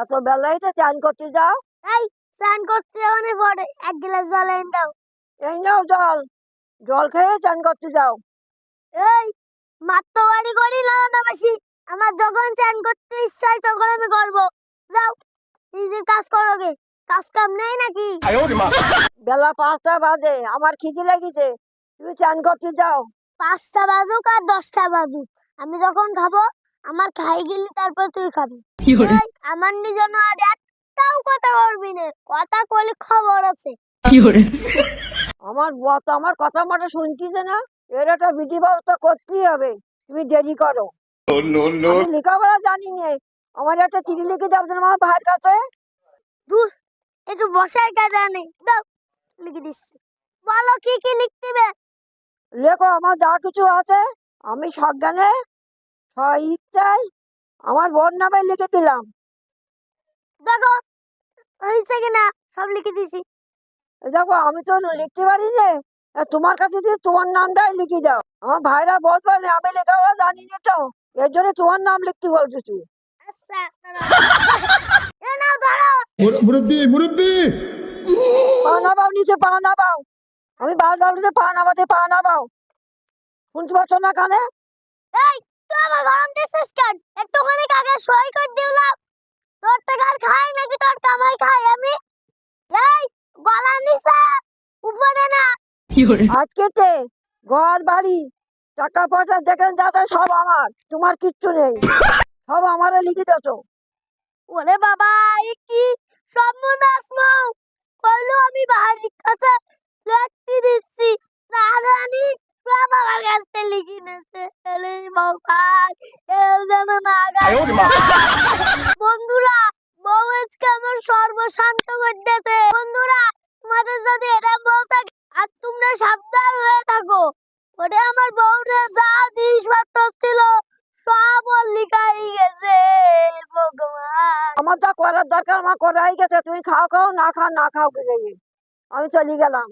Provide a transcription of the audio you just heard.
এত বেলায় তো চান করতে যাও। এই স্নান করতে যাওয়ার পরে এক গ্লাস জল এনে দাও। এই নাও জল, জল খেয়ে চান করতে যাও। এই মাত্রবাড়ি করি না না বেশি। আমার যখন চান করতে ইচ্ছা হয় তখন আমি করবো। যাও নিজের কাজ করো গে, কাজ কাম নেই নাকি? বেলা 5টা বাজে, আমার খিদে লেগেছে, তুমি চান করতে যাও। 5টা বাজুক আর 10টা বাজুক, আমি যখন খাবো আমার খাই গেলি তারপর তুই খাবি। এই, আমার জন্য আর একটাও কথা বলবি না, কথা কইলে খবর আছে। আমার বর তো আমার কথা মতো শুনতেছে না, এর একটা বিধি ব্যবস্থা করতেই হবে। তুমি দেরি করো। আমি লেখাপড়া জানি নে, আমার একটা চিঠি লিখে দাও তোমার ভাইয়ের কাছে। ধুস, একটু বসার কাজ আনে দাও, লিখে দিচ্ছি। বলো কি কি লিখতে হবে? লেখো, আমার যা কিছু আছে আমি সজ্ঞানে ইচ্ছায় আমার বোন নামে লিখে দিলাম। দেখো হয়েছে কিনা, সব লিখে দিছি। দেখো আমি তো লিখতে পারি না, তোমার কাছে দিয়ে তোমার নামটাই লিখে দাও। আমার ভাইরা বলবে না আমি লেখাপড়া জানি না, তো এর জন্য তোমার নাম লিখতে বলতেছি। আচ্ছা এ নাও ধরো। মুরব্বি মুরব্বি পা নামাও নিচে, পা নামাও। আমি বারবার বলতে পা নামাতে, পা নামাও। শুনতে পাচ্ছ না কানে? এই তুই আমার গরম দিছিস কেন? একটুখানি আগে সই করে দিলাম। তোর থেকে আর খাই নাকি তোর কামাই খাই আমি? এই গলা নিচে উপরে না। আজকেতে ঘর বাড়ি টাকা পয়সা যেখানে যাচ্ছে সব আমার, তোমার কিচ্ছু নেই, সব আমারে লিখে দেছো। ওরে বাবা, এ কি সর্বনাশ নও। কইলো আমি বাড়ির কাছে লিখতে দিচ্ছি, না জানি সব আমার কাছে লিখে নিয়েছে। এলে ভগবান, এও যেন না গায়। বন্ধুরা, বউ আজকে আমার সর্বশান্ত করে দিয়েছে। বন্ধুরা, তোমাদের যদি এটা বউ থাকে আর তোমরা সাবধান হয়ে থাকো, ওটা আমার বউরে যা জিনিসপত্র ছিল সব ওর লিখাই গেছে। ভগবান, আমার যা করার দরকার আমার করাই গেছে, তুমি খাও খাও, না খাও না খাও, আমি চলে গেলাম।